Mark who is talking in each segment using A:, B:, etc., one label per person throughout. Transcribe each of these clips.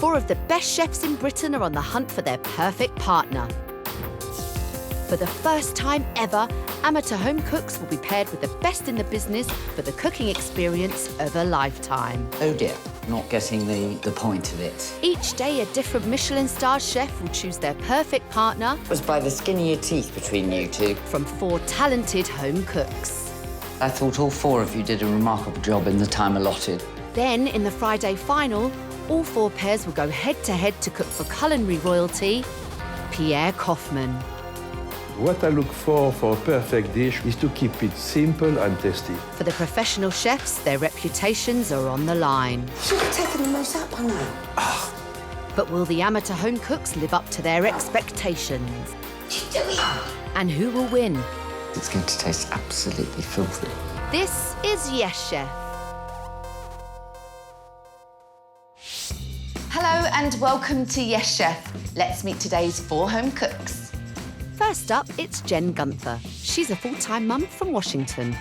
A: 4 of the best chefs in Britain are on the hunt for their perfect partner. For the first time ever, amateur home cooks will be paired with the best in the business for the cooking experience of a lifetime.
B: Oh dear, not getting the point of it.
A: Each day, a different Michelin-starred chef will choose their perfect partner.
B: It was by the skin of your teeth between you two.
A: From 4 talented home cooks.
B: I thought all 4 of you did a remarkable job in the time allotted.
A: Then, in the Friday final, all 4 pairs will go head-to-head to cook for culinary royalty, Pierre Koffmann.
C: What I look for a perfect dish is to keep it simple and tasty.
A: For the professional chefs, their reputations are on the line.
B: Should have taken the most up by now.
A: But will the amateur home cooks live up to their expectations? And who will win?
B: It's going to taste absolutely filthy.
A: This is Yes Chef.
D: Hello and welcome to Yes Chef. Let's meet today's 4 home cooks.
A: First up, it's Jen Gunther. She's a full-time mum from Washington.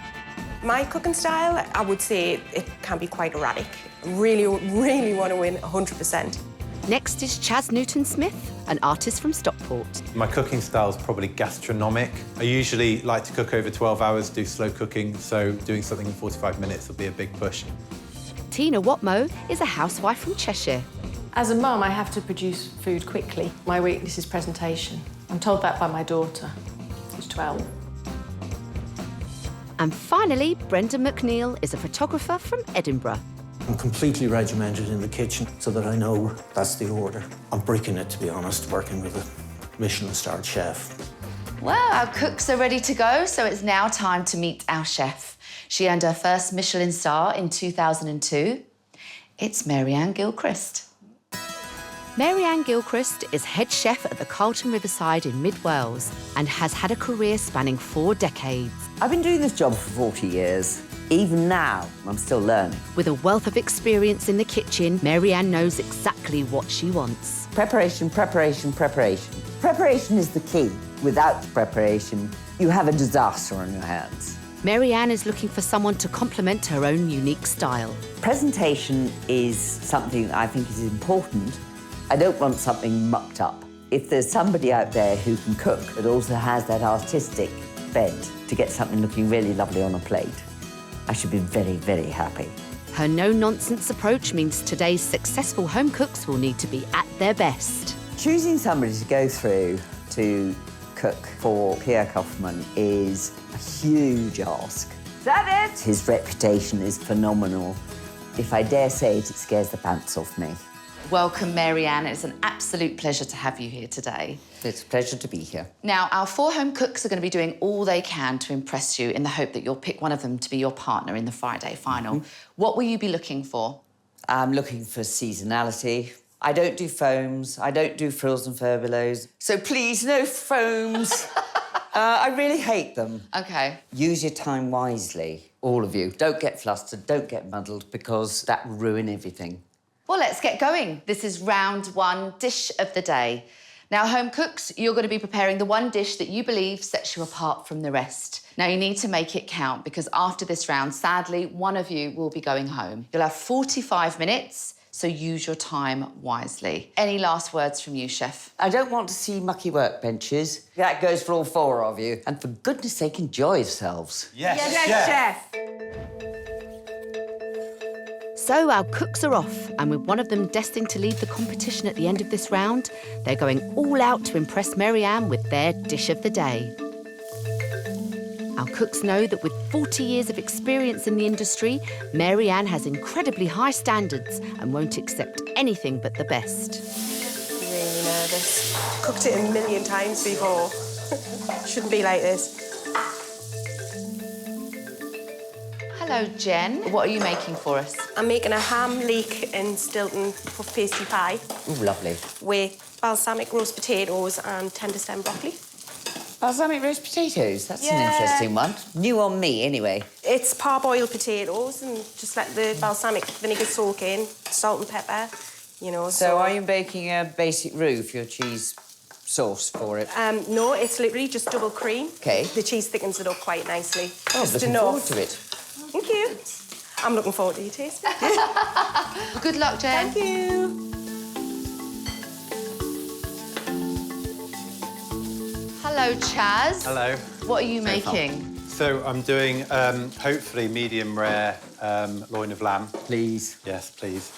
E: My cooking style, I would say it can be quite erratic. Really want to win 100%.
A: Next is Chazs Newton-Smith, an artist from Stockport.
F: My cooking style is probably gastronomic. I usually like to cook over 12 hours, do slow cooking, so doing something in 45 minutes will be a big push.
A: Tina Watmo is a housewife from Cheshire.
G: As a mum, I have to produce food quickly. My weakness is presentation. I'm told that by my daughter, who's 12.
A: And finally, Brenda McNeil is a photographer from Edinburgh.
H: I'm completely regimented in the kitchen so that I know that's the order. I'm breaking it, to be honest, working with a Michelin-starred chef.
D: Well, our cooks are ready to go, so it's now time to meet our chef. She earned her first Michelin star in 2002. It's Mary Ann Gilchrist.
A: Mary Ann Gilchrist is head chef at the Carlton Riverside in mid-Wales and has had a career spanning 4 decades.
B: I've been doing this job for 40 years. Even now, I'm still learning.
A: With a wealth of experience in the kitchen, Mary Ann knows exactly what she wants.
B: Preparation, preparation, preparation. Preparation is the key. Without preparation, you have a disaster on your hands.
A: Mary Ann is looking for someone to complement her own unique style.
B: Presentation is something I think is important. I don't want something mucked up. If there's somebody out there who can cook but also has that artistic bent to get something looking really lovely on a plate, I should be very, very happy.
A: Her no-nonsense approach means today's successful home cooks will need to be at their best.
B: Choosing somebody to go through to cook for Pierre Koffmann is a huge ask. Is that it? His reputation is phenomenal. If I dare say it, it scares the pants off me.
D: Welcome, Mary Ann. It's an absolute pleasure to have you here today.
B: It's a pleasure to be here.
D: Now, our 4 home cooks are going to be doing all they can to impress you in the hope that you'll pick one of them to be your partner in the Friday final. What will you be looking for?
B: I'm looking for seasonality. I don't do foams. I don't do frills and furbelows. So please, no foams. I really hate them.
D: OK.
B: Use your time wisely, all of you. Don't get flustered, don't get muddled, because that will ruin everything.
D: Well, let's get going. This is round 1, dish of the day. Now, home cooks, you're going to be preparing the one dish that you believe sets you apart from the rest. Now, you need to make it count, because after this round, sadly, one of you will be going home. You'll have 45 minutes, so use your time wisely. Any last words from you, Chef?
B: I don't want to see mucky workbenches. That goes for all 4 of you. And for goodness sake, enjoy yourselves.
F: Yes,
E: Chef.
A: So our cooks are off, and with one of them destined to lead the competition at the end of this round, they're going all out to impress Mary Ann with their dish of the day. Our cooks know that with 40 years of experience in the industry, Mary Ann has incredibly high standards and won't accept anything but the best.
E: Really nervous. Cooked it a million times before. Shouldn't be like this.
D: Hello, Jen. What are you making for us?
E: I'm making a ham, leek and Stilton puff pastry pie
B: Ooh, lovely.
E: with balsamic roast potatoes and tender stem broccoli.
B: Balsamic roast potatoes, that's an
E: Yeah.
B: interesting one. New on me, anyway.
E: It's parboiled potatoes and just let the balsamic vinegar soak in, salt and pepper, you know.
B: So are you making a basic roux for your cheese sauce for it?
E: No, it's literally just double cream.
B: OK.
E: The cheese thickens it up quite nicely.
B: Oh,
E: just
B: looking
E: enough.
B: forward to it.
E: Thank you. I'm looking forward to your taste.
D: Good luck, Jen.
E: Thank you.
D: Hello, Chaz.
F: Hello.
D: What are you making?
F: So I'm doing, hopefully, medium rare loin of lamb.
B: Please.
F: Yes, please.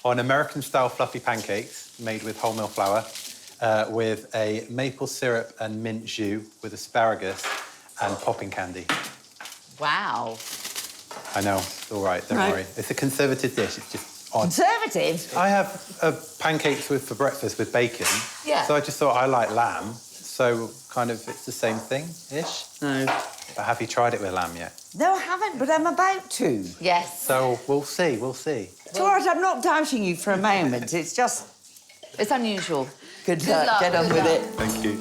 F: On American-style fluffy pancakes made with wholemeal flour, with a maple syrup and mint jus with asparagus and popping candy.
D: Wow.
F: I know, it's all right, don't worry. It's a conservative dish, it's just odd.
B: Conservative?
F: I have pancakes for breakfast with bacon.
D: Yeah.
F: So I just thought I like lamb, so kind of it's the same thing-ish.
B: No.
F: But have you tried it with lamb yet?
B: No, I haven't, but I'm about to.
D: Yes.
F: So we'll see, we'll see.
B: It's all right, I'm not doubting you for a moment. It's just...
D: It's unusual.
B: Good
D: luck,
B: luck. Get on
D: good
B: with
D: luck.
B: it.
F: Thank you.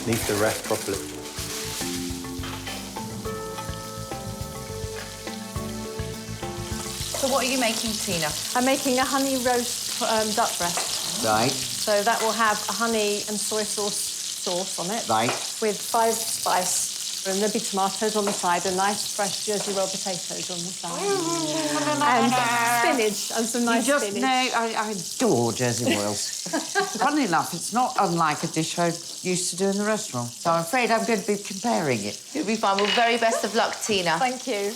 F: Needs to rest properly.
D: So what are you making, Tina?
G: I'm making a honey roast duck breast.
B: Right,
G: So that will have a honey and soy sauce on it.
B: right.
G: With 5 spice. And there'll be tomatoes on the side and nice fresh Jersey roll potatoes on the side. And spinach and some nice spinach.
B: No, I adore Jersey Royals. Funnily enough, it's not unlike a dish I used to do in the restaurant. So I'm afraid I'm going to be comparing it.
D: You'll be fine. Well, very best of luck, Tina.
G: Thank you.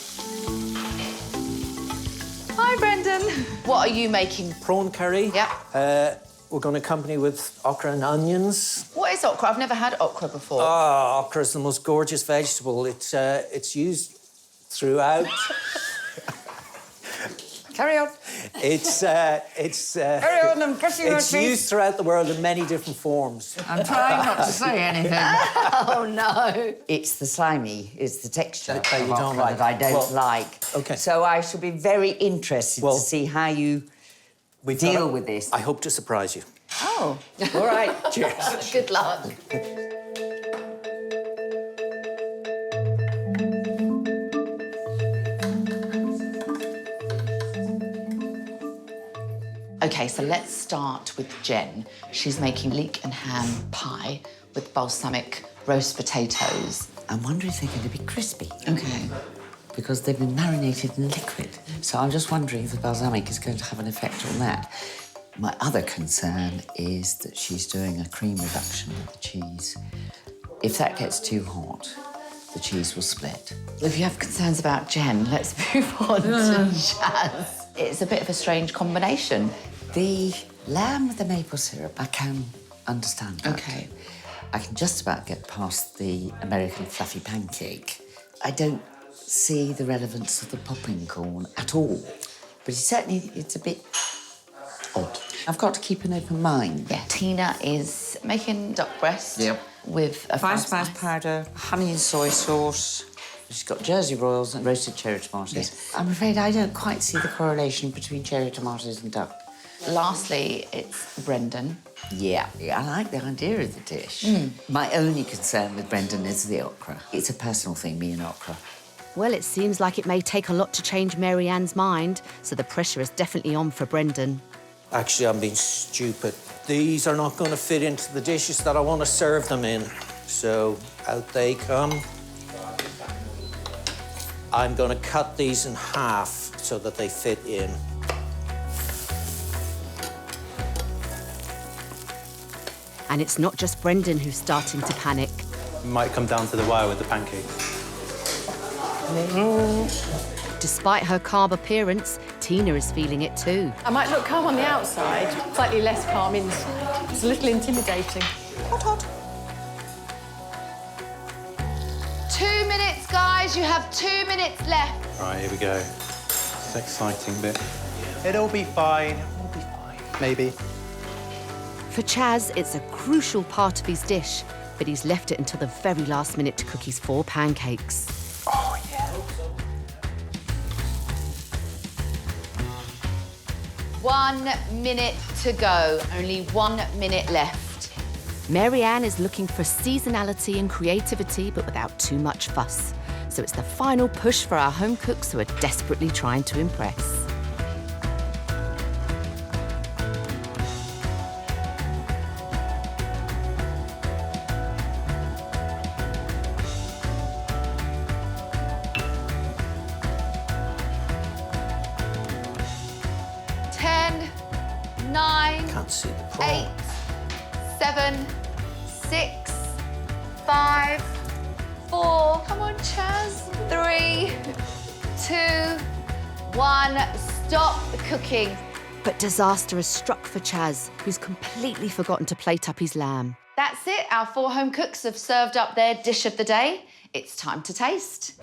D: Hi, Brendan. What are you making?
H: Prawn curry.
D: Yep.
H: We're going to accompany with okra and onions.
D: What is okra? I've never had okra before.
H: Okra is the most gorgeous vegetable. It's used throughout.
B: Carry on.
H: It's
B: Carry on, I'm guessing
H: it's used throughout the world in many different forms.
B: I'm trying not to say anything.
D: Oh, no.
B: It's the slimy, it's the texture
H: That you
B: of
H: don't
B: okra
H: like.
B: that I don't
H: Well,
B: like.
H: OK.
B: So I shall be very interested
H: Well,
B: to see how you
H: We've
B: deal
H: got-
B: with this.
H: I hope to surprise you.
D: Oh.
B: All right, cheers.
D: Good luck. OK, so let's start with Jen. She's making leek and ham pie with balsamic roast potatoes.
B: I'm wondering if they're going to be crispy.
D: OK.
B: Because they've been marinated in liquid. So I'm just wondering if the balsamic is going to have an effect on that. My other concern is that she's doing a cream reduction with the cheese. If that gets too hot, the cheese will split.
D: If you have concerns about Jen, let's move on to Chaz. It's a bit of a strange combination.
B: The lamb with the maple syrup, I can understand that.
D: OK.
B: I can just about get past the American fluffy pancake. I don't see the relevance of the popping corn at all. But it's a bit odd. I've got to keep an open mind.
D: Yeah, Tina is making duck breast with a
B: 5 spice powder, honey and soy sauce. She's got Jersey Royals and roasted cherry tomatoes.
D: Yes.
B: I'm afraid I don't quite see the correlation between cherry tomatoes and duck.
D: Lastly, it's Brendan.
B: Yeah, I like the idea of the dish. My only concern with Brendan is the okra. It's a personal thing, me and okra.
A: Well, it seems like it may take a lot to change Mary Ann's mind, so the pressure is definitely on for Brendan.
H: Actually, I'm being stupid. These are not going to fit into the dishes that I want to serve them in. So out they come. I'm going to cut these in half so that they fit in.
A: And it's not just Brendan who's starting to panic.
F: Might come down to the wire with the pancakes.
A: Despite her calm appearance, Tina is feeling it too.
G: I might look calm on the outside, slightly less calm inside. It's a little intimidating.
D: Hot, hot. 2 minutes, guys. You have 2 minutes left.
F: Right, here we go. It's an exciting bit. It'll be fine, it'll be fine. Maybe.
A: For Chaz, it's a crucial part of his dish, but he's left it until the very last minute to cook his 4 pancakes.
F: Oh, yeah.
D: 1 minute to go. Only 1 minute left.
A: Maryanne is looking for seasonality and creativity, but without too much fuss. So it's the final push for our home cooks who are desperately trying to impress.
H: Can't see the prawn.
D: 8, 7, 6, 5, 4, come on, Chaz. 3, 2, 1. Stop cooking.
A: But disaster has struck for Chaz, who's completely forgotten to plate up his lamb.
D: That's it. Our 4 home cooks have served up their dish of the day. It's time to taste.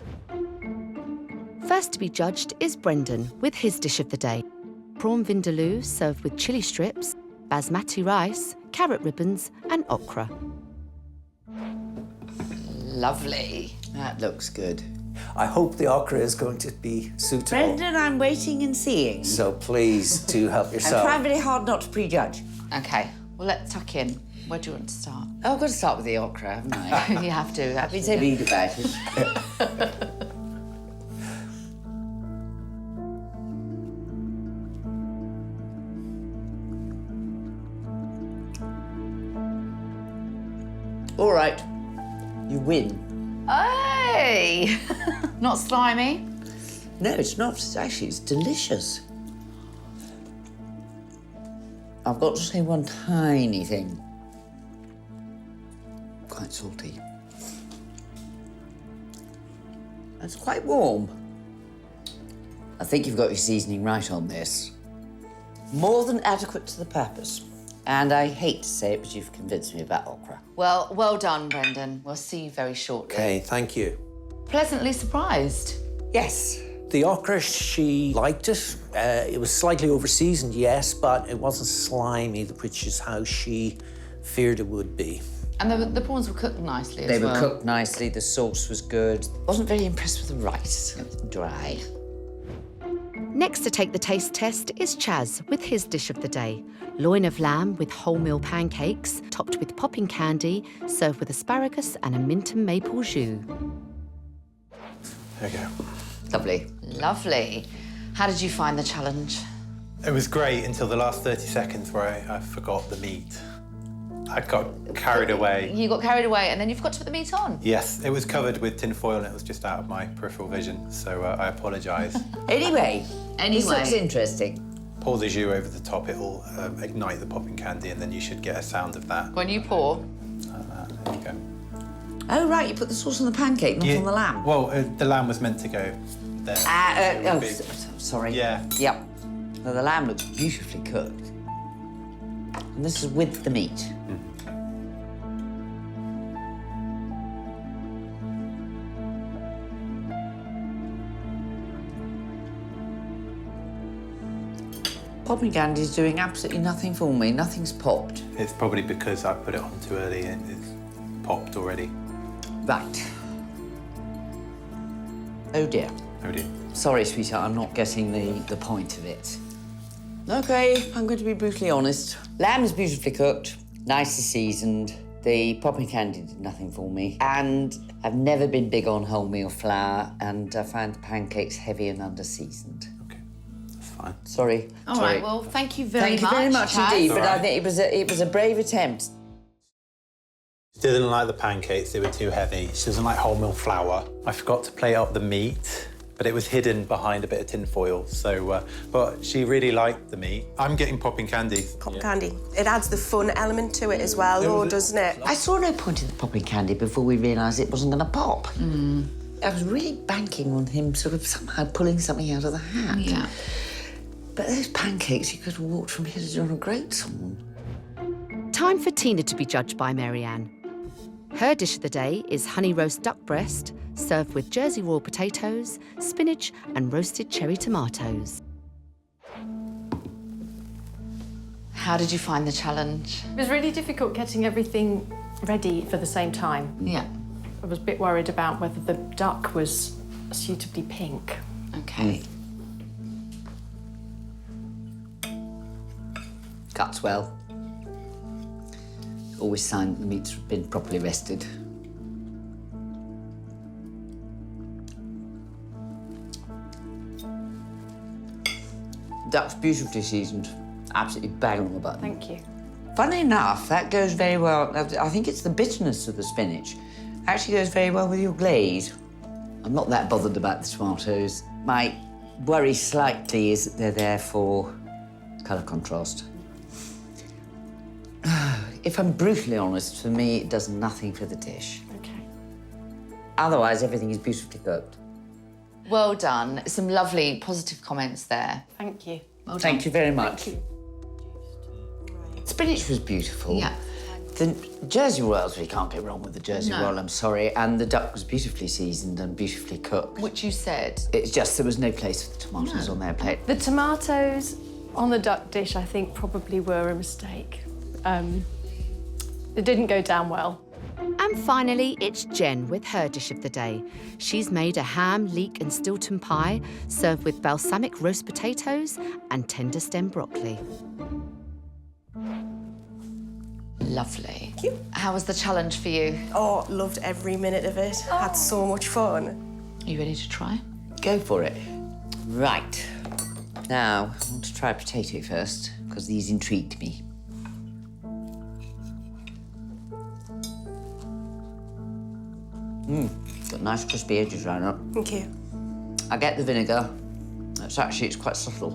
A: First to be judged is Brendan with his dish of the day. Prawn vindaloo served with chilli strips, basmati rice, carrot ribbons and okra.
D: Lovely.
I: That looks good.
H: I hope the okra is going to be suitable.
B: Brendan, I'm waiting and seeing.
H: So please do help
B: I'm
H: yourself.
B: trying really hard not to prejudge.
D: OK, well, let's tuck in. Where do you want to start?
I: Oh, I've got to start with the okra, haven't I?
D: You have to.
I: I've been so read about it. All right, you win.
D: Hey! Not slimy.
I: No, it's not. It's delicious. I've got to say one tiny thing. Quite salty. It's quite warm. I think you've got your seasoning right on this. More than adequate to the purpose. And I hate to say it, but you've convinced me about okra.
D: Well, well done, Brendan. We'll see you very shortly.
H: Okay, thank you.
D: Pleasantly surprised.
I: Yes.
H: The okra, she liked it. It was slightly over-seasoned, yes, but it wasn't slimy, which is how she feared it would be.
D: And the prawns were cooked nicely
I: They
D: as well.
I: were cooked nicely, the sauce was good. Wasn't very impressed with the rice. It was dry.
A: Next to take the taste test is Chaz with his dish of the day. Loin of lamb with wholemeal pancakes, topped with popping candy, served with asparagus and a mint and maple jus.
F: There you go.
I: Lovely.
D: Lovely. How did you find the challenge?
F: It was great until the last 30 seconds where I forgot the meat. I got carried away.
D: You got carried away and then you forgot to put the meat on.
F: Yes, it was covered with tin foil and it was just out of my peripheral vision, so I apologise.
I: Anyway, this looks interesting.
F: Pour the jus over the top, it'll ignite the popping candy and then you should get a sound of that.
D: When you pour.
F: There you go.
I: Oh, right, you put the sauce on the pancake, not on the lamb.
F: Well, the lamb was meant to go there.
I: Sorry.
F: Yeah.
I: Yep. Well, the lamb looks beautifully cooked. And this is with the meat. Popping candy's doing absolutely nothing for me. Nothing's popped.
F: It's probably because I put it on too early and it's popped already.
I: Right. Oh dear.
F: Oh dear.
I: Sorry, sweetheart, I'm not getting the point of it. OK, I'm going to be brutally honest. Lamb is beautifully cooked, nicely seasoned. The popping candy did nothing for me. And I've never been big on wholemeal flour, and I find the pancakes heavy and under-seasoned.
F: OK, that's fine.
I: Sorry.
D: All
I: Sorry.
D: right, well, thank you very much.
I: Thank you very much
D: Chaz.
I: indeed, but I
F: All
I: think it was a brave attempt.
F: She didn't like the pancakes, they were too heavy. She doesn't like wholemeal flour. I forgot to plate up the meat, but it was hidden behind a bit of tin foil, so, but she really liked the meat. I'm getting popping candy.
E: Pop candy. It adds the fun element to it as well, doesn't it?
I: I saw no point in the popping candy before we realised it wasn't going to pop. I was really banking on him sort of somehow pulling something out of the hat.
D: Yeah.
I: But those pancakes, you could have walked from here to John O'Groats on.
A: Time for Tina to be judged by Maryanne. Her dish of the day is honey roast duck breast, served with Jersey royal potatoes, spinach and roasted cherry tomatoes.
D: How did you find the challenge?
G: It was really difficult getting everything ready for the same time.
D: Yeah.
G: I was a bit worried about whether the duck was suitably pink.
D: OK.
I: Cuts well. Always sign the meat's been properly rested. Duck's beautifully seasoned. Absolutely bang on the button.
G: Thank you.
I: Funnily enough, that goes very well. I think it's the bitterness of the spinach. Actually goes very well with your glaze. I'm not that bothered about the tomatoes. My worry slightly is that they're there for colour contrast. If I'm brutally honest, for me, it does nothing for the dish. Otherwise, everything is beautifully cooked.
D: Well done. Some lovely positive comments there.
G: Thank you.
D: Well done.
I: Thank you very much.
G: Thank you.
I: Spinach was beautiful.
D: Yeah.
I: The Jersey rolls, we can't go wrong with the Jersey
D: No.
I: roll, I'm sorry. And the duck was beautifully seasoned and beautifully cooked.
D: Which you said.
I: It's just there was no place for the tomatoes on their plate.
G: The tomatoes on the duck dish, I think, probably were a mistake. It didn't go down well.
A: And finally, it's Jen with her dish of the day. She's made a ham, leek and Stilton pie, served with balsamic roast potatoes and tender stem broccoli.
D: Lovely.
E: Thank you.
D: How was the challenge for you?
E: Oh, loved every minute of it. Had so much fun.
D: Are you ready to try?
I: Go for it. Right. Now, I want to try potato first, because these intrigued me. Got nice crispy edges around it.
E: Thank you.
I: I get the vinegar. It's quite subtle.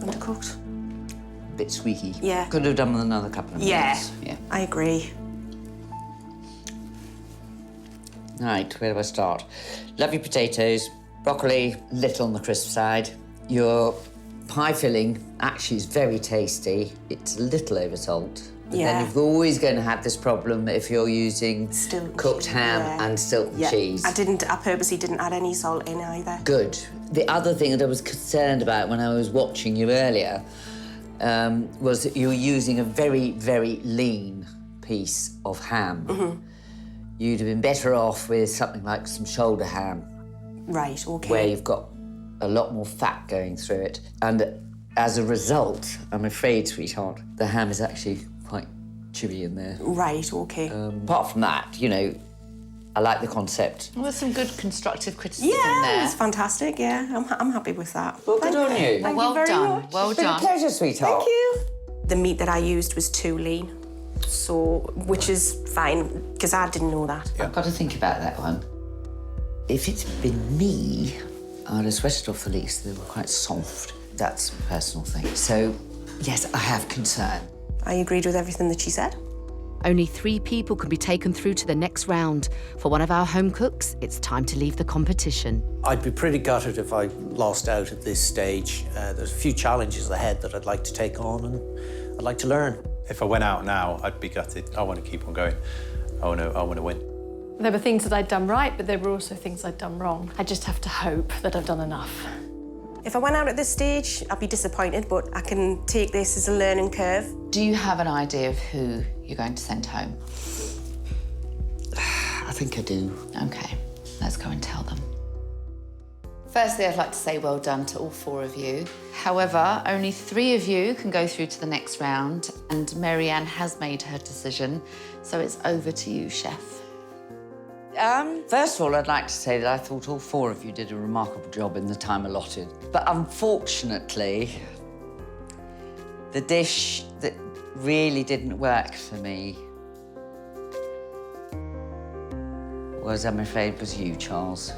E: Undercooked.
I: A bit squeaky.
E: Yeah.
I: Could have done with another couple of
E: Yeah.
I: minutes. Yeah.
E: I agree.
I: Right, where do I start? Love your potatoes, broccoli, little on the crisp side. Your pie filling actually is very tasty. It's a little over salt. But
E: Yeah.
I: then you're always going to have this problem if you're using
E: Stilton
I: cooked
E: cheese,
I: ham
E: yeah.
I: and Stilton
E: Yeah.
I: cheese.
E: I purposely didn't add any salt in either.
I: Good. The other thing that I was concerned about when I was watching you earlier was that you were using a very, very lean piece of ham. You'd have been better off with something like some shoulder ham,
E: Right, okay.
I: where you've got a lot more fat going through it. And as a result, I'm afraid, sweetheart, the ham is actually quite chewy in there.
E: Right, okay.
I: Apart from that, you know, I like the concept.
D: Well, there's some good constructive criticism
E: Yeah,
D: there.
E: it's fantastic, yeah. I'm happy with that.
I: Well, good on you.
E: Thank
D: Well
E: you very
D: done.
E: much.
D: Well
I: It's been a
D: done.
I: pleasure, sweetheart.
E: Thank you. The meat that I used was too lean, so, which is fine, because I didn't know that.
I: I've got to think about that one. If it's been me, I'd have sweated off the leeks. They were quite soft. That's a personal thing. So, yes, I have concern.
E: I agreed with everything that she said.
A: Only 3 people can be taken through to the next round. For one of our home cooks, it's time to leave the competition.
H: I'd be pretty gutted if I lost out at this stage. There's a few challenges ahead that I'd like to take on and I'd like to learn.
F: If I went out now, I'd be gutted. I want to keep on going. I want to win.
G: There were things that I'd done right, but there were also things I'd done wrong. I just have to hope that I've done enough.
E: If I went out at this stage, I'd be disappointed, but I can take this as a learning curve.
D: Do you have an idea of who you're going to send home?
I: I think I do.
D: OK, let's go and tell them. Firstly, I'd like to say well done to all 4 of you. However, only 3 of you can go through to the next round, and Maryanne has made her decision, so it's over to you, chef.
I: First of all, I'd like to say that I thought all 4 of you did a remarkable job in the time allotted. But unfortunately, the dish that really didn't work for me was, I'm afraid, was you, Charles.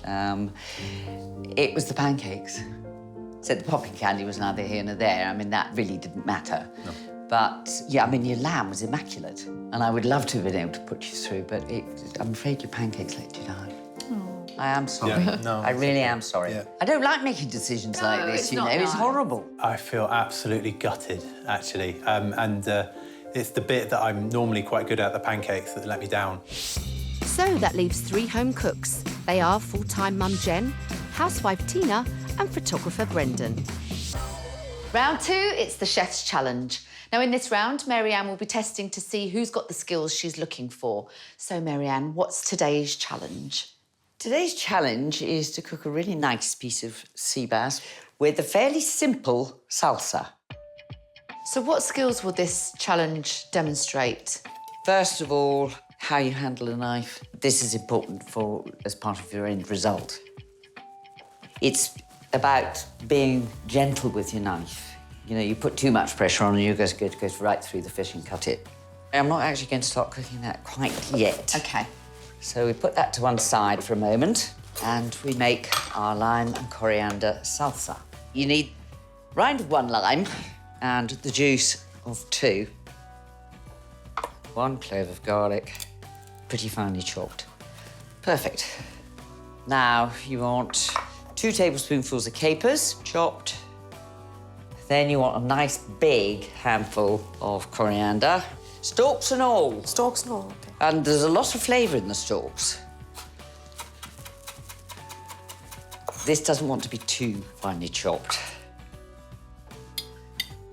I: It was the pancakes. So the popping candy was neither here nor there. I mean, that really didn't matter. No. But, yeah, I mean, your lamb was immaculate. And I would love to have been able to put you through, but I'm afraid your pancakes let you down. Oh. I am sorry.
F: Yeah, no,
I: I really am sorry.
F: Yeah.
I: I don't like making decisions like this,
D: it's
I: you know.
D: not
I: It's
D: nice.
I: horrible.
F: I feel absolutely gutted, actually. It's the bit that I'm normally quite good at, the pancakes, that let me down.
A: So that leaves 3 home cooks. They are full-time mum Jen, housewife Tina and photographer Brendan.
D: Round 2, it's the chef's challenge. Now, in this round, Maryanne will be testing to see who's got the skills she's looking for. So, Maryanne, what's today's challenge?
I: Today's challenge is to cook a really nice piece of sea bass with a fairly simple salsa.
D: So what skills will this challenge demonstrate?
I: First of all, how you handle a knife. This is important as part of your end result. It's about being gentle with your knife. You know, you put too much pressure on and you're going to go right through the fish and cut it. I'm not actually going to start cooking that quite yet.
D: OK.
I: So we put that to one side for a moment and we make our lime and coriander salsa. You need rind of 1 lime and the juice of 2. 1 clove of garlic, pretty finely chopped. Perfect. Now you want 2 tablespoonfuls of capers, chopped. Then you want a nice big handful of coriander, stalks and all.
E: Stalks and all. Okay.
I: And there's a lot of flavour in the stalks. This doesn't want to be too finely chopped.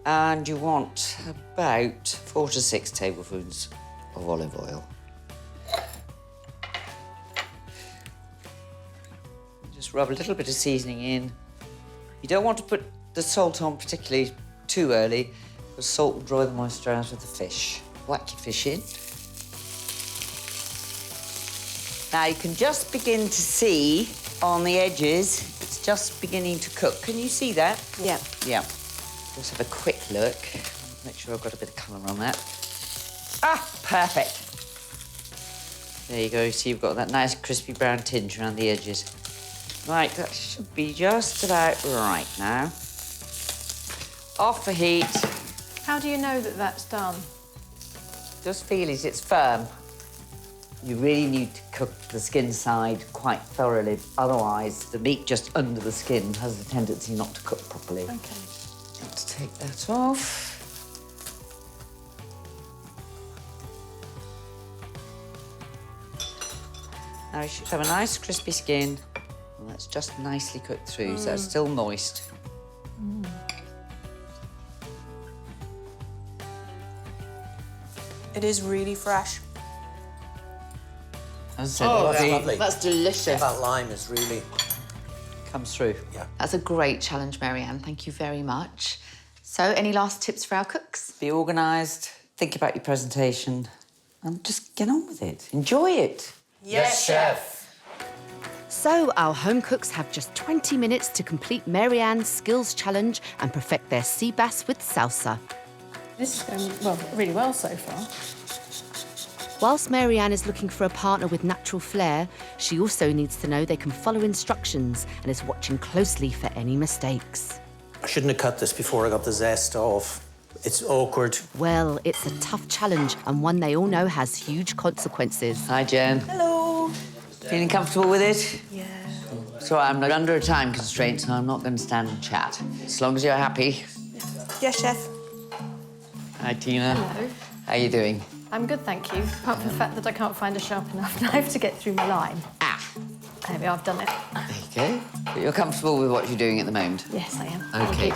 I: And you want about 4 to 6 tablespoons of olive oil. Just rub a little bit of seasoning in. You don't want to put the salt on particularly too early, because salt will draw the moisture out of the fish. Whack your fish in. Now you can just begin to see on the edges, it's just beginning to cook. Can you see that?
E: Yeah.
I: Yeah. Just have a quick look. Make sure I've got a bit of colour on that. Ah, perfect. There you go. You see you've got that nice crispy brown tinge around the edges. Right, that should be just about right now. Off the heat.
G: How do you know that that's done?
I: Just feel it, it's firm. You really need to cook the skin side quite thoroughly. Otherwise, the meat just under the skin has a tendency not to cook properly.
G: Okay.
I: Let's take that off. Now you should have a nice crispy skin. And that's just nicely cooked through, so it's still moist.
E: It is really fresh.
I: As
H: Oh, that's lovely.
D: That's delicious.
H: That lime is really...
I: comes through.
H: Yeah.
D: That's a great challenge, Maryanne. Thank you very much. So, any last tips for our cooks?
I: Be organised, think about your presentation, and just get on with it. Enjoy it.
E: Yes, chef.
A: So our home cooks have just 20 minutes to complete Maryanne's skills challenge and perfect their sea bass with salsa.
G: This is going, well, really well so far.
A: Whilst Maryanne is looking for a partner with natural flair, she also needs to know they can follow instructions and is watching closely for any mistakes.
H: I shouldn't have cut this before I got the zest off. It's awkward.
A: Well, it's a tough challenge and one they all know has huge consequences.
I: Hi, Jen.
E: Hello.
I: Feeling comfortable with it?
E: Yeah.
I: So I'm under a time constraint, so I'm not going to stand and chat. As long as you're happy.
E: Yes, chef.
I: Hi, Tina.
G: Hello.
I: How you doing?
G: I'm good, thank you. Apart from the fact that I can't find a sharp enough knife to get through my lime.
I: Ah,
G: There we are, I've done it.
I: there you go. But you're comfortable with what you're doing at the moment?
G: Yes, I am. Thank
I: Okay.
G: you.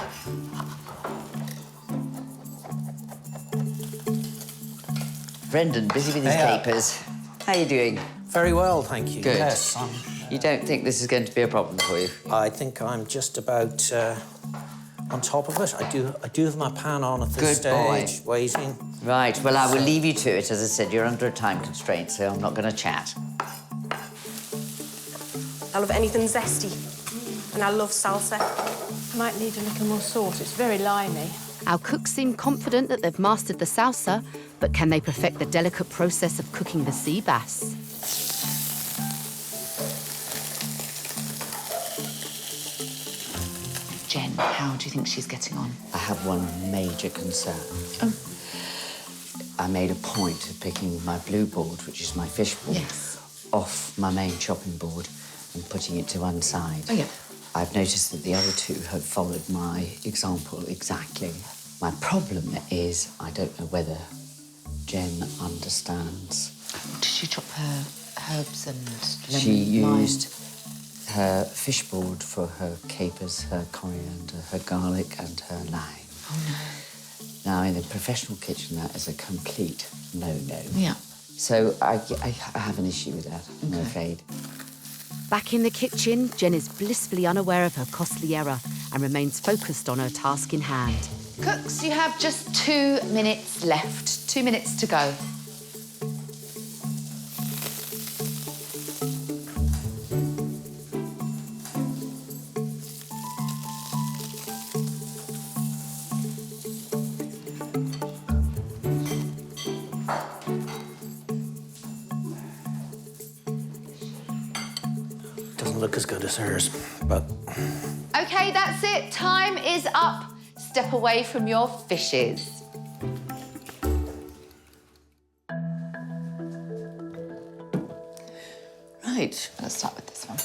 I: Brendan, busy with his
H: Hiya.
I: papers. How you doing?
H: Very well, thank you.
I: Good.
H: Yes.
I: You don't think this is going to be a problem for you?
H: I think I'm just about on top of it. I do have my pan on at this
I: Good boy.
H: stage, waiting.
I: Right, well, I will leave you to it. As I said, you're under a time constraint, so I'm not going to chat.
E: I love anything zesty. And I love salsa.
G: Might need a little more salt, it's very limey.
A: Our cooks seem confident that they've mastered the salsa, but can they perfect the delicate process of cooking the sea bass?
D: Jen, how do you think she's getting on?
I: I have one major concern.
D: Oh.
I: I made a point of picking my blue board, which is my fish board,
D: Yes.
I: off my main chopping board and putting it to one side.
D: Oh, yeah.
I: I've noticed that the other two have followed my example exactly. My problem is I don't know whether Jen understands.
D: Did she chop her herbs and lemon?
I: She
D: lime?
I: used her fish board for her capers, her coriander, her garlic and her lime.
D: Oh, no.
I: Now, in a professional kitchen, that is a complete no-no.
D: Yeah.
I: So I have an issue with that, I'm afraid.
A: Back in the kitchen, Jen is blissfully unaware of her costly error and remains focused on her task in hand.
D: Cooks, you have just 2 minutes left. 2 minutes to go.
H: Doesn't look as good as hers, but
D: OK, that's it. Time is up. Step away from your fishes.
I: Great.
D: Let's start with this one.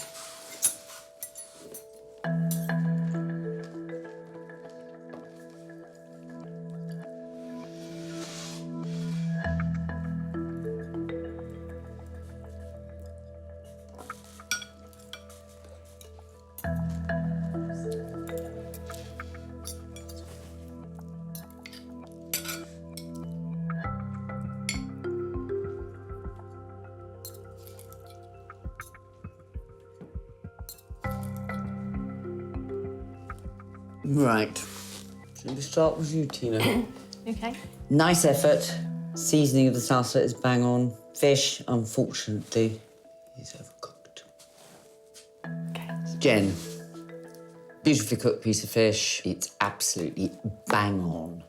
I: Right. Shall we start with you, Tina?
G: Okay.
I: Nice effort. Seasoning of the salsa is bang on. Fish, unfortunately, is overcooked.
G: Okay.
I: Jen, beautifully cooked piece of fish. It's absolutely bang on.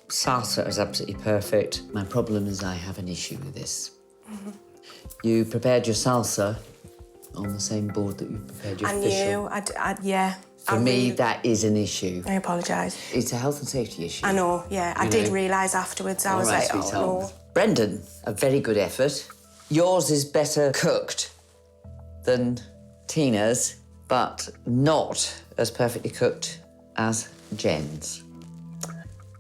I: Salsa is absolutely perfect. My problem is I have an issue with this. You prepared your salsa on the same board that you prepared your fish on.
E: Yeah.
I: For me, that is an issue.
E: I apologise.
I: It's a health and safety issue.
E: I know, yeah. I did realise afterwards. I was
I: All right,
E: like,
I: sweetheart.
E: oh, no.
I: Brendan, a very good effort. Yours is better cooked than Tina's, but not as perfectly cooked as Jen's.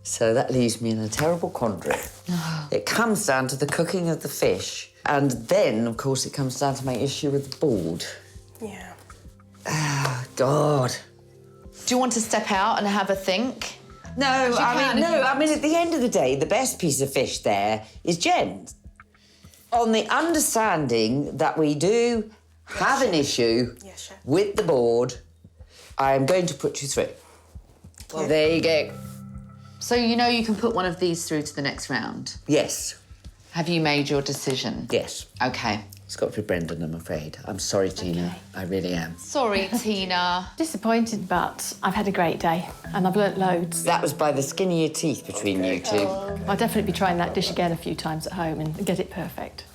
I: So that leaves me in a terrible quandary. It comes down to the cooking of the fish, and then, of course, it comes down to my issue with the board.
E: Yeah.
I: Oh, God.
D: Do you want to step out and have a think?
I: No, I mean, at the end of the day, the best piece of fish there is Jen's. On the understanding that we do have an issue with the board, I am going to put you through. Well, there you go.
D: So you know you can put one of these through to the next round?
I: Yes.
D: Have you made your decision?
I: Yes.
D: OK.
I: It's got to be Brendan, I'm afraid. I'm sorry, Tina. I really am.
D: Sorry, Tina.
G: Disappointed, but I've had a great day and I've learnt loads.
I: That was by the skin of your teeth between you two.
G: I'll definitely be trying that dish again a few times at home and get it perfect.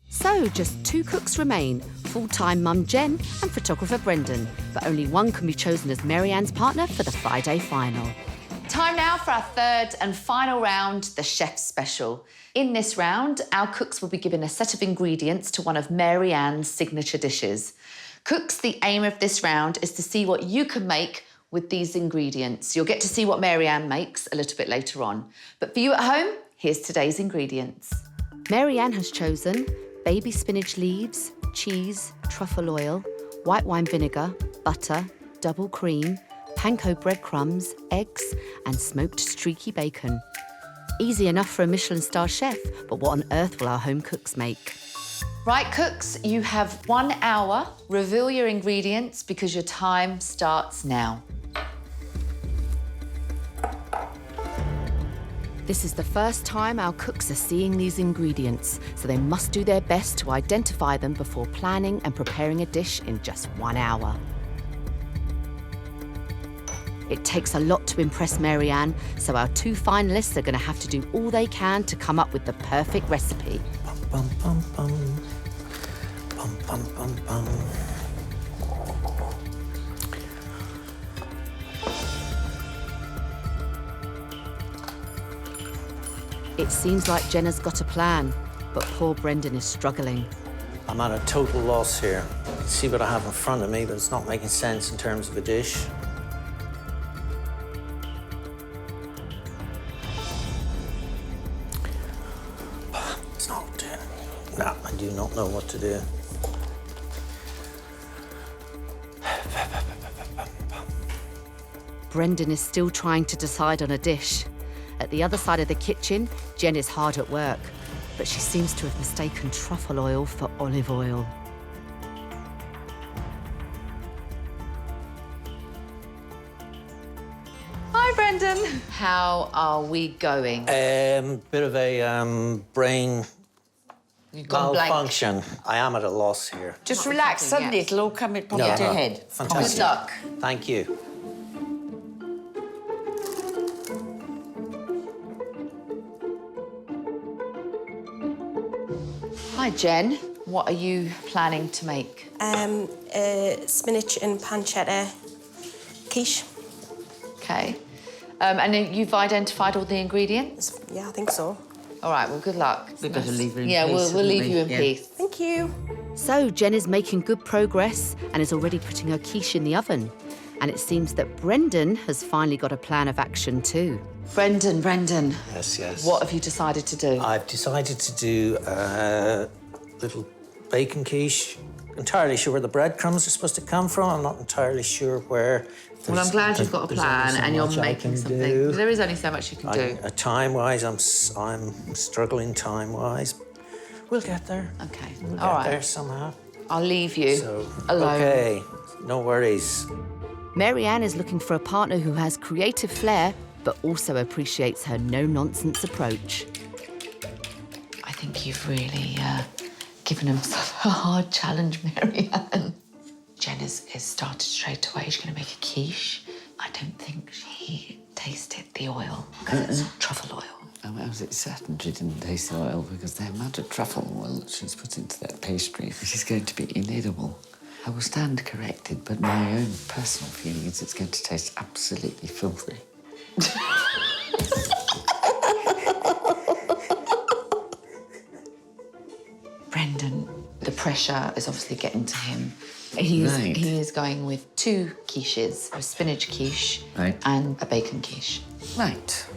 A: So, just 2 cooks remain, full-time mum Jen and photographer Brendan, but only one can be chosen as Mary Ann's partner for the Friday final.
D: Time now for our third and final round, the Chef's Special. In this round, our cooks will be given a set of ingredients to one of Mary Ann's signature dishes. Cooks, the aim of this round is to see what you can make with these ingredients. You'll get to see what Mary Ann makes a little bit later on. But for you at home, here's today's ingredients.
A: Mary Ann has chosen baby spinach leaves, cheese, truffle oil, white wine vinegar, butter, double cream, panko breadcrumbs, eggs, and smoked streaky bacon. Easy enough for a Michelin-starred chef, but what on earth will our home cooks make?
D: Right, cooks, you have 1 hour. Reveal your ingredients because your time starts now.
A: This is the first time our cooks are seeing these ingredients, so they must do their best to identify them before planning and preparing a dish in just 1 hour. It takes a lot to impress Mary Ann, so our 2 finalists are going to have to do all they can to come up with the perfect recipe.
H: Bum, bum, bum. Bum, bum, bum, bum.
A: It seems like Jenna's got a plan, but poor Brendan is struggling.
H: I'm at a total loss here. I can see what I have in front of me, but it's not making sense in terms of a dish. It's not doing it. No, I do not know what to do.
A: Brendan is still trying to decide on a dish. At the other side of the kitchen, Jen is hard at work, but she seems to have mistaken truffle oil for olive oil.
D: Hi, Brendan. How are we going?
H: Bit of a brain
D: You've gone blank.
H: malfunction. I am at a loss here.
I: Just relax, suddenly it'll all come into your head.
H: Fantastic.
D: Good luck.
H: Thank you.
D: Hi, Jen. What are you planning to make?
E: Spinach and pancetta quiche.
D: OK. And then you've identified all the ingredients?
E: Yeah, I think so.
D: All right, well, good luck.
I: We better leave her in
D: Yeah,
I: peace,
D: we'll
I: shouldn't
D: leave
I: we?
D: you in
I: Yeah.
D: peace.
E: Thank Thank you.
A: So Jen is making good progress and is already putting her quiche in the oven. And it seems that Brendan has finally got a plan of action too.
D: Brendan,
H: Yes, yes.
D: what have you decided to do?
H: I've decided to do a little bacon quiche. Entirely sure where the breadcrumbs are supposed to come from. I'm not entirely sure where.
D: Well, I'm glad you've got a
H: There's only
D: plan
H: so
D: and you're
H: much I
D: making
H: can
D: something.
H: do.
D: There is only so much you can do.
H: Time-wise, I'm struggling time-wise. We'll get there.
D: Okay,
H: We'll
D: all
H: get
D: right.
H: there somehow.
D: I'll leave you
H: So,
D: alone.
H: okay, no worries.
A: Maryanne is looking for a partner who has creative flair, but also appreciates her no-nonsense approach.
D: I think you've really given himself a hard challenge, Mary Ann. Jen has started straight away. She's going to make a quiche. I don't think she tasted the oil, because it's truffle oil.
I: Oh, I was certain she didn't taste the oil because the amount of truffle oil that she's put into that pastry is going to be inedible. I will stand corrected, but my own personal feeling is it's going to taste absolutely filthy.
D: Brendan, the pressure is obviously getting to him. He is going with 2 quiches, a spinach quiche
I: Right.
D: and a bacon quiche.
I: Right.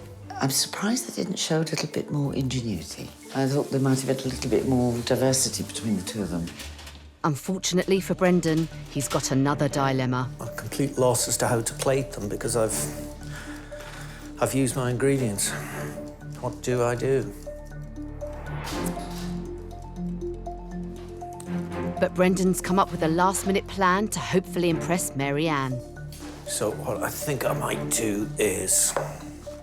I: I'm surprised they didn't show a little bit more ingenuity. I thought there might have been a little bit more diversity between the two of them.
A: Unfortunately for Brendan, he's got another dilemma.
H: I'm at complete loss as to how to plate them because I've used my ingredients. What do I do?
A: But Brendan's come up with a last-minute plan to hopefully impress Maryanne.
H: So what I think I might do is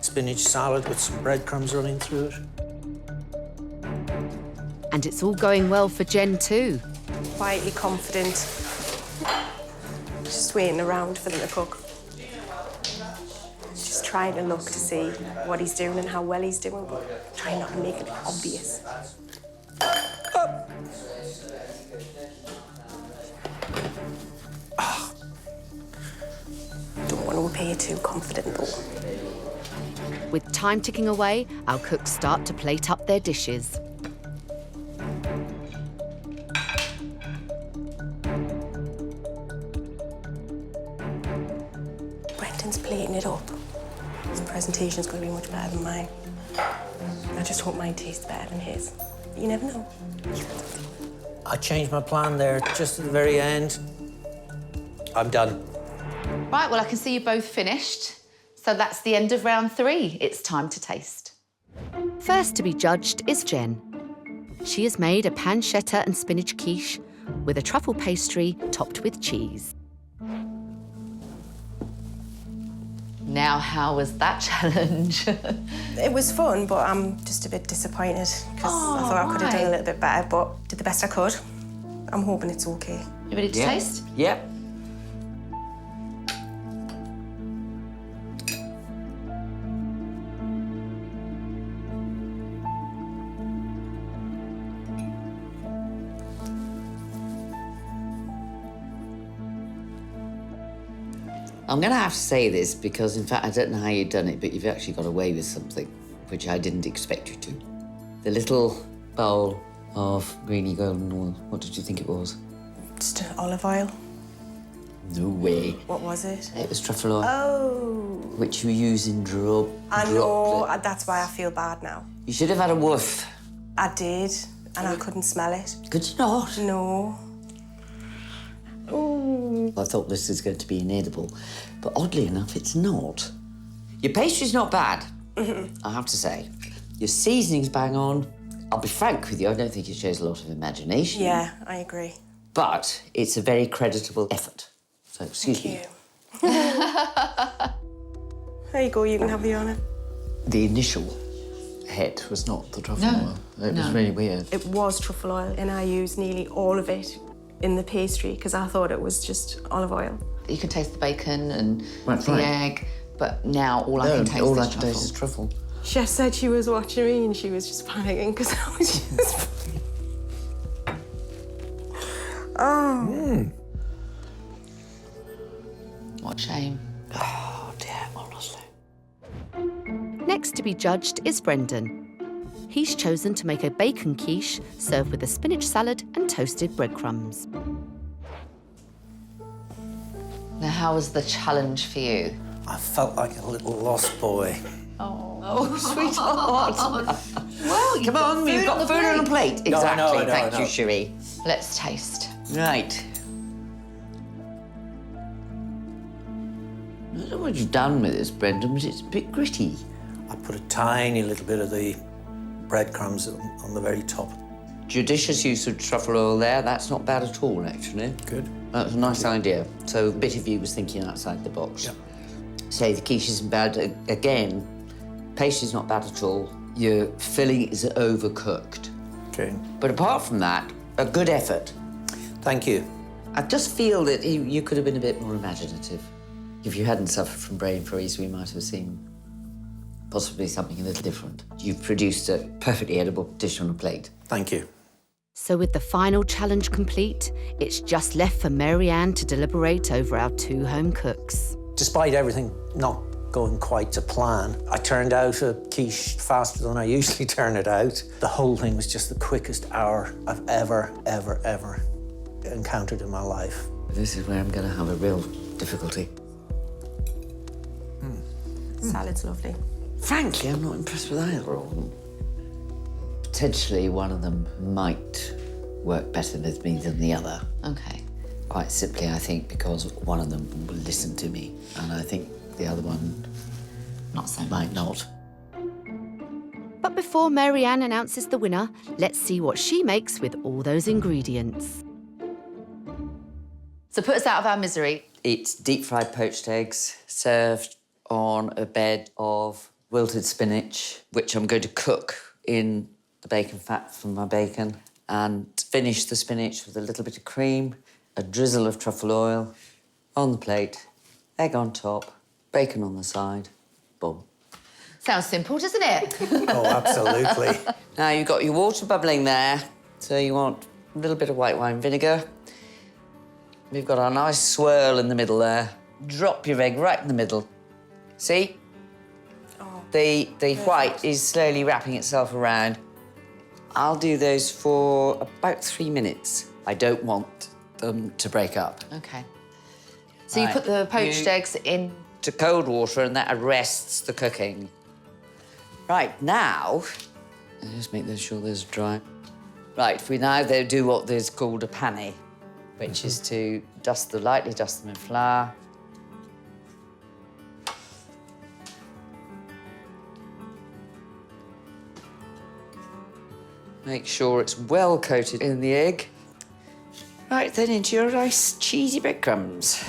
H: spinach salad with some breadcrumbs running through it.
A: And it's all going well for Jen too.
E: Quietly confident. Just waiting around for them to cook. Just trying to look to see what he's doing and how well he's doing, but trying not to make it obvious. Don't want to appear too confident, though.
A: With time ticking away, our cooks start to plate up their dishes.
E: Brendan's plating it up. His presentation's going to be much better than mine. I just hope mine tastes better than his. You never know.
H: I changed my plan there just at the very end. I'm done.
D: Right, well, I can see you both finished. So that's the end of round 3. It's time to taste.
A: First to be judged is Jen. She has made a pancetta and spinach quiche with a truffle pastry topped with cheese.
D: Now, how was that challenge?
E: It was fun, but I'm just a bit disappointed because I thought I could have done a little bit better, but did the best I could. I'm hoping it's okay.
D: You ready to taste?
I: Yep. I'm going to have to say this because, in fact, I don't know how you've done it, but you've actually got away with something, which I didn't expect you to. The little bowl of greeny golden oil, what did you think it was?
E: Just olive oil.
I: No way.
E: What was it?
I: It was truffle oil,
E: Oh.
I: which you use in
E: I know, that's why I feel bad now.
I: You should have had a woof.
E: I did, and I couldn't smell it.
I: Could you not?
E: No. Ooh.
I: I thought this was going to be inedible, but oddly enough, it's not. Your pastry's not bad, I have to say. Your seasoning's bang on. I'll be frank with you, I don't think it shows a lot of imagination.
E: Yeah, I agree.
I: But it's a very creditable effort. So, excuse me.
E: There you go, you can have the honour.
I: The initial head was not the truffle
D: No,
I: oil. It was really weird.
E: It was truffle oil, and I used nearly all of it in the pastry because I thought it was just olive oil.
D: You can taste the bacon and
I: That's
D: the
I: right.
D: egg, but now all I can taste
I: all
D: is
I: I can
D: truffle.
I: taste is truffle.
E: Chef said she was watching me and she was just panicking because I was just... Oh.
D: What a shame.
I: Oh, dear, honestly.
A: Next to be judged is Brendan. he's chosen to make a bacon quiche served with a spinach salad and toasted breadcrumbs.
D: Now, how was the challenge for you?
H: I felt like a little lost boy.
I: Oh, sweetheart. Well, come on, you've got food on a plate.
H: No, I know,
I: Exactly, thank
H: I know.
I: you, Cherie.
D: Let's taste.
I: Right. I don't know what you've done with this, Brendan, but it's a bit gritty.
H: I put a tiny little bit of the breadcrumbs on the very top.
I: Judicious use of truffle oil there. That's not bad at all, actually.
H: Good.
I: That's a nice idea. So a bit of you was thinking outside the box.
H: Yep.
I: Say the quiche isn't bad. Again, pastry's not bad at all. Your filling is overcooked.
H: Okay.
I: But apart from that, a good effort.
H: Thank you.
I: I just feel that you could have been a bit more imaginative. If you hadn't suffered from brain freeze, we might have seen possibly something a little different. You've produced a perfectly edible dish on a plate.
H: Thank you.
A: So with the final challenge complete, it's just left for Maryanne to deliberate over our 2 home cooks.
H: Despite everything not going quite to plan, I turned out a quiche faster than I usually turn it out. The whole thing was just the quickest hour I've ever encountered in my life.
I: This is where I'm going to have a real difficulty.
E: Salad's lovely.
I: Frankly, I'm not impressed with either of them. Potentially one of them might work better with me than the other.
D: Okay.
I: Quite simply, I think, because one of them will listen to me, and I think the other one
D: Not so
I: might not.
A: But before Maryanne announces the winner, let's see what she makes with all those ingredients.
D: So put us out of our misery.
I: It's deep-fried poached eggs served on a bed of wilted spinach, which I'm going to cook in the bacon fat from my bacon, and finish the spinach with a little bit of cream, a drizzle of truffle oil on the plate, egg on top, bacon on the side, boom.
D: Sounds simple, doesn't it?
H: Oh, absolutely.
I: Now, you've got your water bubbling there, so you want a little bit of white wine vinegar. We've got our nice swirl in the middle there. Drop your egg right in the middle. See?
E: Oh,
I: The white is slowly wrapping itself around. I'll do those for about 3 minutes. I don't want them to break up.
D: Okay. So you
I: Right.
D: put the poached
I: You-
D: eggs in.
I: To cold water, and that arrests the cooking. Right, now, just make sure there's dry. Right, we now do what is called a pane, which is to lightly dust them in flour. Make sure it's well coated in the egg. Right, then into your nice cheesy breadcrumbs.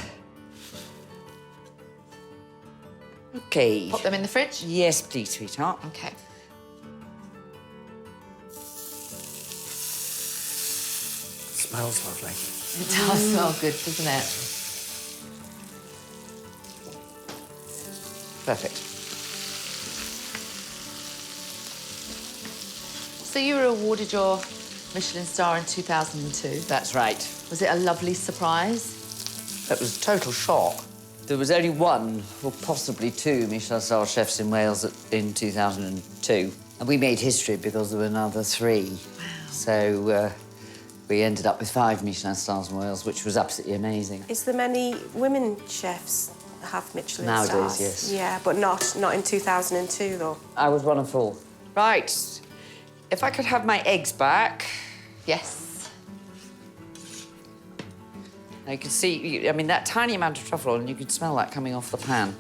I: Okay.
D: Pop them in the fridge?
I: Yes, please, sweetheart.
D: Okay.
H: Smells lovely.
D: It does smell good, doesn't it?
I: Perfect.
D: So you were awarded your Michelin star in 2002.
I: That's right.
D: Was it a lovely surprise?
I: That was a total shock. There was only one, or possibly two, Michelin-starred chefs in Wales in 2002. And we made history because there were another 3. Wow. So we ended up with 5 Michelin stars in Wales, which was absolutely amazing.
E: Is there many women chefs that have Michelin
I: Nowadays,
E: stars?
I: yes.
E: Yeah, but not in 2002, though.
I: I was one of 4. Right. If I could have my eggs back.
D: Yes.
I: Now you can see, I mean, that tiny amount of truffle oil, and you can smell that coming off the pan.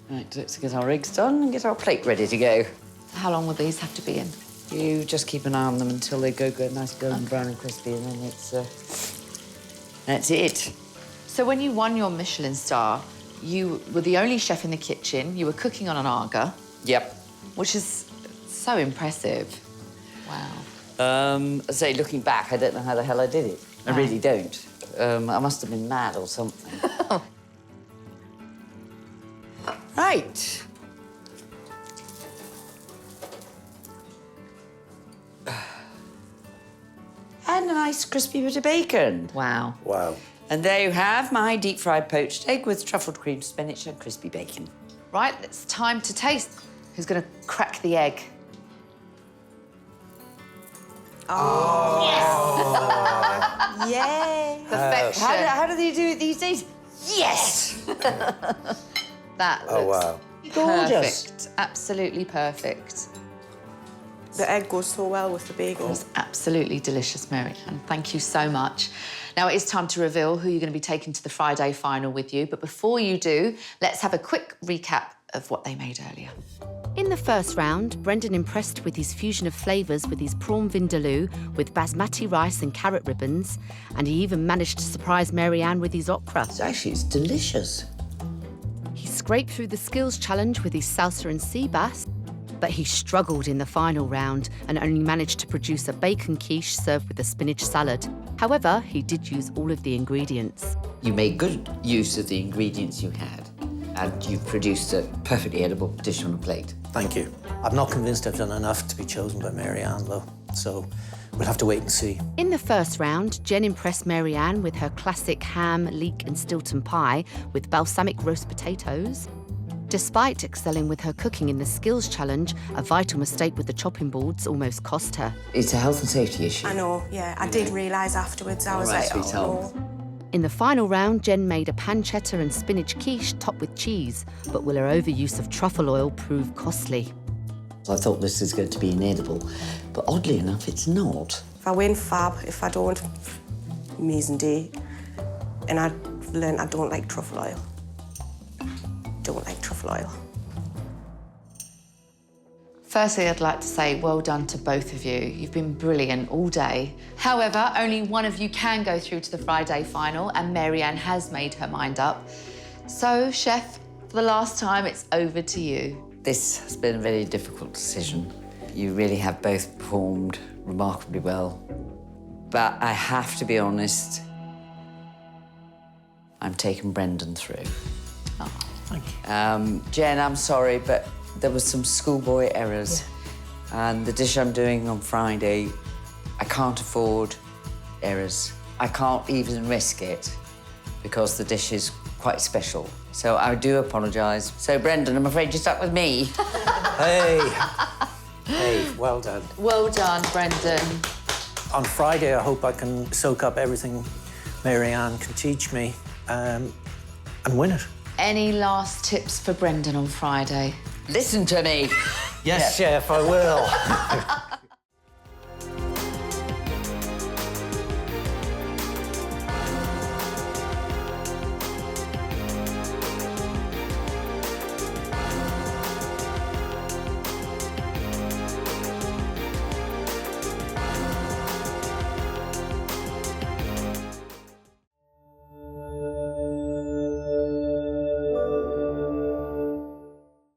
I: Right, let's get our eggs done and get our plate ready to go.
D: How long will these have to be in?
I: You just keep an eye on them until they go nice golden brown and crispy, and then that's it.
D: So when you won your Michelin star, you were the only chef in the kitchen. You were cooking on an Aga,
I: Yep.
D: which is so impressive. Wow.
I: Say, looking back, I don't know how the hell I did it. I
D: Right.
I: really don't. I must have been mad or something. Right. And a nice crispy bit of bacon.
D: Wow.
H: Wow.
I: And there you have my deep-fried poached egg with truffled cream spinach and crispy bacon.
D: Right, it's time to taste. Who's going to crack the egg?
E: Yay!
D: Perfection.
I: How do they do it these days? Yes!
D: That looks
H: Oh, wow.
I: Gorgeous.
D: perfect. Absolutely perfect.
E: The egg goes so well with the bagel.
D: It's absolutely delicious, Mary Ann. Thank you so much. Now it is time to reveal who you're going to be taking to the Friday final with you. But before you do, let's have a quick recap of what they made earlier.
A: In the first round, Brendan impressed with his fusion of flavours with his prawn vindaloo with basmati rice and carrot ribbons, and he even managed to surprise Maryanne with his okra.
I: Actually, it's delicious.
A: He scraped through the skills challenge with his salsa and sea bass, but he struggled in the final round and only managed to produce a bacon quiche served with a spinach salad. However, he did use all of the ingredients.
I: You made good use of the ingredients you had, and you've produced a perfectly edible dish on a plate.
H: Thank you. I'm not convinced I've done enough to be chosen by Maryanne, though, so we'll have to wait and see.
A: In the first round, Jen impressed Maryanne with her classic ham, leek and Stilton pie with balsamic roast potatoes. Despite excelling with her cooking in the skills challenge, a vital mistake with the chopping boards almost cost her.
I: It's a health and safety issue.
E: I know, yeah. I did realise afterwards. I was
I: All right,
E: like,
I: sweetheart.
E: oh, no.
A: In the final round, Jen made a pancetta and spinach quiche topped with cheese, but will her overuse of truffle oil prove costly?
I: I thought this was going to be inedible, but oddly enough, it's not.
E: If I win, fab. If I don't, mise en day. And I learned I don't like truffle oil. Don't like truffle oil.
D: Firstly, I'd like to say well done to both of you. You've been brilliant all day. However, only one of you can go through to the Friday final, and Maryanne has made her mind up. So, Chef, for the last time, it's over to you.
I: This has been a very difficult decision. You really have both performed remarkably well. But I have to be honest, I'm taking Brendan through.
H: Oh, thank you.
I: Jen, I'm sorry, but there was some schoolboy errors. Yeah. And the dish I'm doing on Friday, I can't afford errors. I can't even risk it because the dish is quite special. So I do apologise. So, Brendan, I'm afraid you're stuck with me.
H: Hey, well done.
D: Well done, Brendan.
H: On Friday, I hope I can soak up everything Maryanne can teach me and win it.
D: Any last tips for Brendan on Friday?
I: Listen to me.
H: Yes, Chef, I will.